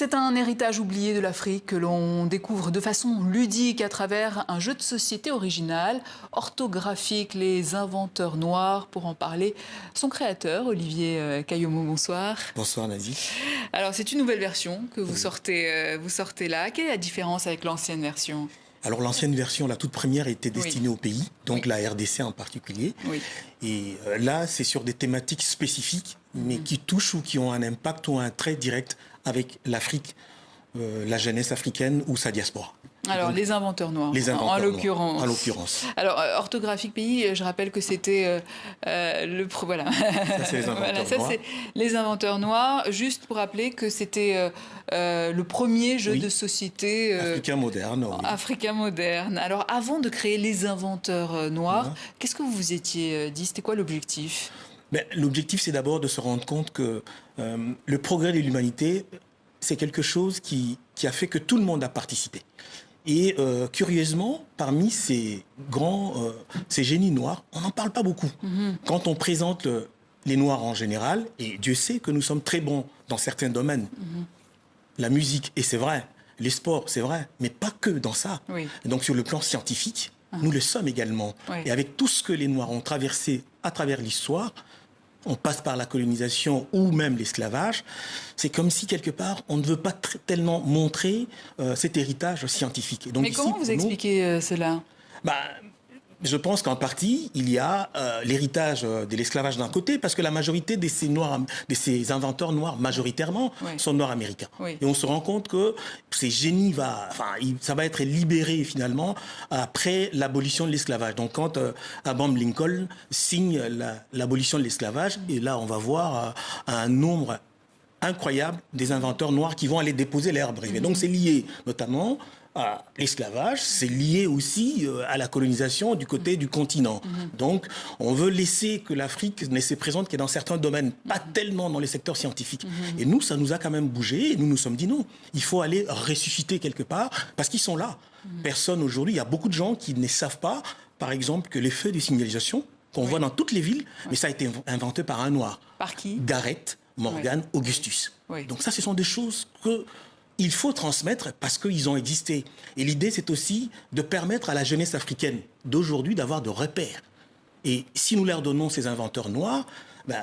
C'est un héritage oublié de l'Afrique que l'on découvre de façon ludique à travers un jeu de société original, orthographique, Les Inventeurs Noirs. Pour en parler, son créateur, Olivier Kayomo, bonsoir. Bonsoir Nadia. Alors c'est une nouvelle version que vous sortez là. Quelle est la différence avec l'ancienne version ? Alors l'ancienne version, la toute première, était destinée au pays, donc la RDC en particulier. Oui. Et là, c'est sur des thématiques spécifiques, mais qui touchent ou qui ont un impact ou un trait direct avec l'Afrique, la jeunesse africaine ou sa diaspora. Alors, donc, les inventeurs noirs, en l'occurrence. Alors, orthographique pays, je rappelle que c'était voilà. Ça, c'est les inventeurs voilà, ça, noirs. c'est les inventeurs noirs. Juste pour rappeler que c'était le premier jeu de société africain moderne. Oui. Africain moderne. Alors, avant de créer les inventeurs noirs, qu'est-ce que vous vous étiez dit? C'était quoi l'objectif? L'objectif, c'est d'abord de se rendre compte que le progrès de l'humanité, c'est quelque chose qui a fait que tout le monde a participé. Et curieusement, parmi ces ces génies noirs, on n'en parle pas beaucoup. Quand on présente les Noirs en général, et Dieu sait que nous sommes très bons dans certains domaines, la musique, et c'est vrai, les sports, c'est vrai, mais pas que dans ça. Oui. Et donc sur le plan scientifique, nous le sommes également. Oui. Et avec tout ce que les Noirs ont traversé à travers l'histoire, on passe par la colonisation ou même l'esclavage, c'est comme si, quelque part, on ne veut pas tellement montrer cet héritage scientifique. Et donc, mais comment vous expliquez cela? Je pense qu'en partie, il y a l'héritage de l'esclavage d'un côté, parce que la majorité de ces inventeurs noirs, majoritairement, sont noirs américains. Oui. Et on se rend compte que ces génies, ça va être libéré finalement après l'abolition de l'esclavage. Donc quand Abraham Lincoln signe l'abolition de l'esclavage, et là on va voir un nombre incroyable des inventeurs noirs qui vont aller déposer leur brevet. Donc c'est lié notamment à l'esclavage, c'est lié aussi à la colonisation du côté du continent. Donc, on veut laisser que l'Afrique ne se présente que dans certains domaines, pas tellement dans les secteurs scientifiques. Et nous, ça nous a quand même bougé, et nous nous sommes dit non, il faut aller ressusciter quelque part, parce qu'ils sont là. Personne aujourd'hui, il y a beaucoup de gens qui ne savent pas, par exemple, que les feux de signalisation qu'on voit dans toutes les villes, mais ça a été inventé par un Noir. Par qui? Garrett Morgan Augustus. Donc ça, ce sont des choses que il faut transmettre parce qu'ils ont existé. Et l'idée, c'est aussi de permettre à la jeunesse africaine d'aujourd'hui d'avoir de repères. Et si nous leur donnons ces inventeurs noirs,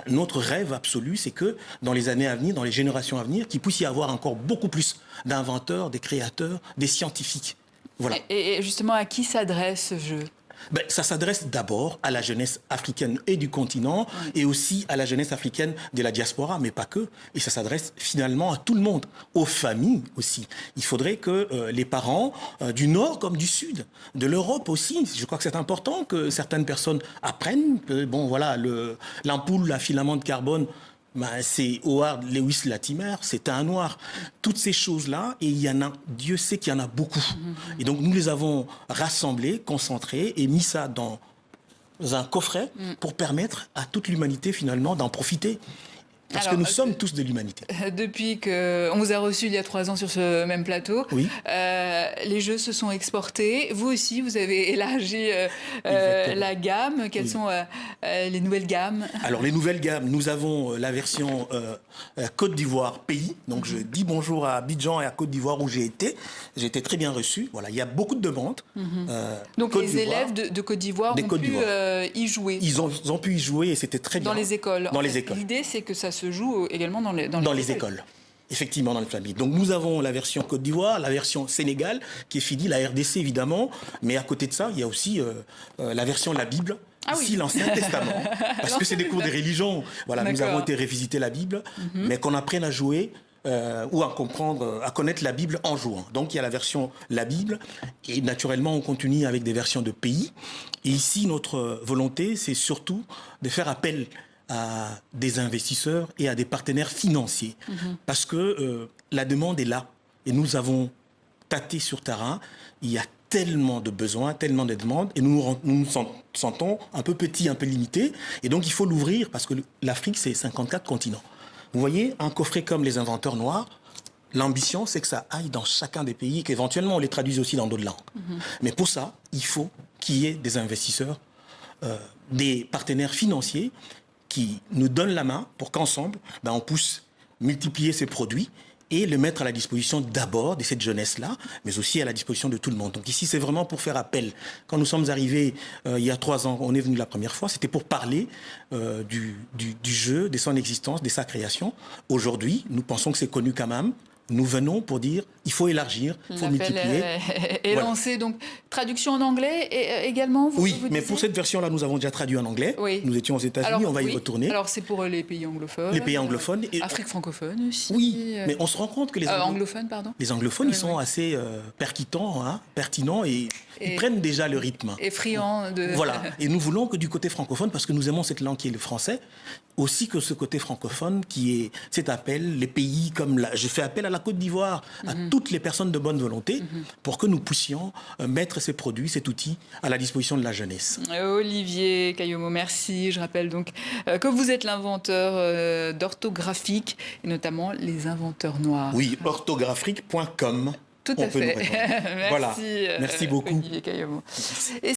notre rêve absolu, c'est que dans les années à venir, dans les générations à venir, qu'il puisse y avoir encore beaucoup plus d'inventeurs, des créateurs, des scientifiques. Voilà. Et justement, à qui s'adresse ce jeu ? Ça s'adresse d'abord à la jeunesse africaine et du continent et aussi à la jeunesse africaine de la diaspora, mais pas que. Et ça s'adresse finalement à tout le monde, aux familles aussi. Il faudrait que les parents du Nord comme du Sud, de l'Europe aussi, je crois que c'est important que certaines personnes apprennent que l'ampoule à filament de carbone, c'est Howard Lewis Latimer, c'est un Noir. Toutes ces choses-là, et il y en a, Dieu sait qu'il y en a beaucoup. Et donc nous les avons rassemblés, concentrés et mis ça dans un coffret pour permettre à toute l'humanité finalement d'en profiter. Parce que nous sommes tous de l'humanité. Depuis qu'on vous a reçu il y a 3 ans sur ce même plateau, les jeux se sont exportés. Vous aussi, vous avez élargi la gamme. Quelles sont les nouvelles gammes? Alors, les nouvelles gammes, nous avons la version Côte d'Ivoire pays. Donc, je dis bonjour à Abidjan et à Côte d'Ivoire où j'ai été. J'ai été très bien reçu. Voilà, il y a beaucoup de demandes. Donc, les élèves de Côte d'Ivoire ont pu y jouer. Ils ont pu y jouer et c'était très bien. Dans les écoles. Dans les écoles. L'idée, c'est que ça se joue également dans les écoles. Effectivement, dans les familles. Donc, nous avons la version Côte d'Ivoire, la version Sénégal, qui est finie, la RDC, évidemment. Mais à côté de ça, il y a aussi la version La Bible. L'Ancien Testament. Parce que c'est des cours de religion. Voilà, nous avons été révisiter la Bible, mais qu'on apprenne à jouer ou à comprendre, à connaître la Bible en jouant. Donc, il y a la version La Bible. Et naturellement, on continue avec des versions de pays. Et ici, notre volonté, c'est surtout de faire appel à des investisseurs et à des partenaires financiers. Parce que la demande est là. Et nous avons tâté sur terrain. Il y a tellement de besoins, tellement de demandes. Et nous nous sentons un peu petits, un peu limités. Et donc, il faut l'ouvrir parce que l'Afrique, c'est 54 continents. Vous voyez, un coffret comme les inventeurs noirs, l'ambition, c'est que ça aille dans chacun des pays et qu'éventuellement, on les traduise aussi dans d'autres langues. Mais pour ça, il faut qu'il y ait des investisseurs, des partenaires financiers qui nous donnent la main pour qu'ensemble, on puisse multiplier ces produits et le mettre à la disposition d'abord de cette jeunesse-là, mais aussi à la disposition de tout le monde. Donc ici, c'est vraiment pour faire appel. Quand nous sommes arrivés il y a 3 ans, on est venu la première fois, c'était pour parler du jeu, de son existence, de sa création. Aujourd'hui, nous pensons que c'est connu quand même. Nous venons pour dire il faut élargir, il faut multiplier. Et voilà. Lancer donc traduction en anglais et également. Oui, mais pour cette version-là, nous avons déjà traduit en anglais. Oui. Nous étions aux États-Unis, on va y retourner. Alors c'est pour les pays anglophones. Les pays anglophones. Et Afrique francophone aussi. Oui, mais on se rend compte que les anglophones, pardon. Les anglophones, ils sont assez pertinents et ils prennent déjà le rythme. Et friands de. Voilà. Et nous voulons que du côté francophone, parce que nous aimons cette langue qui est le français, aussi que ce côté francophone qui est cet appel, les pays comme je fais appel à la Côte d'Ivoire, à toutes les personnes de bonne volonté, pour que nous puissions mettre ces produits, cet outil à la disposition de la jeunesse. Olivier Kayomo, merci. Je rappelle donc que vous êtes l'inventeur d'Orthographique, et notamment les inventeurs noirs. Oui, orthographique.com. Tout à fait. Merci. Voilà. Merci beaucoup. Olivier Kayomo.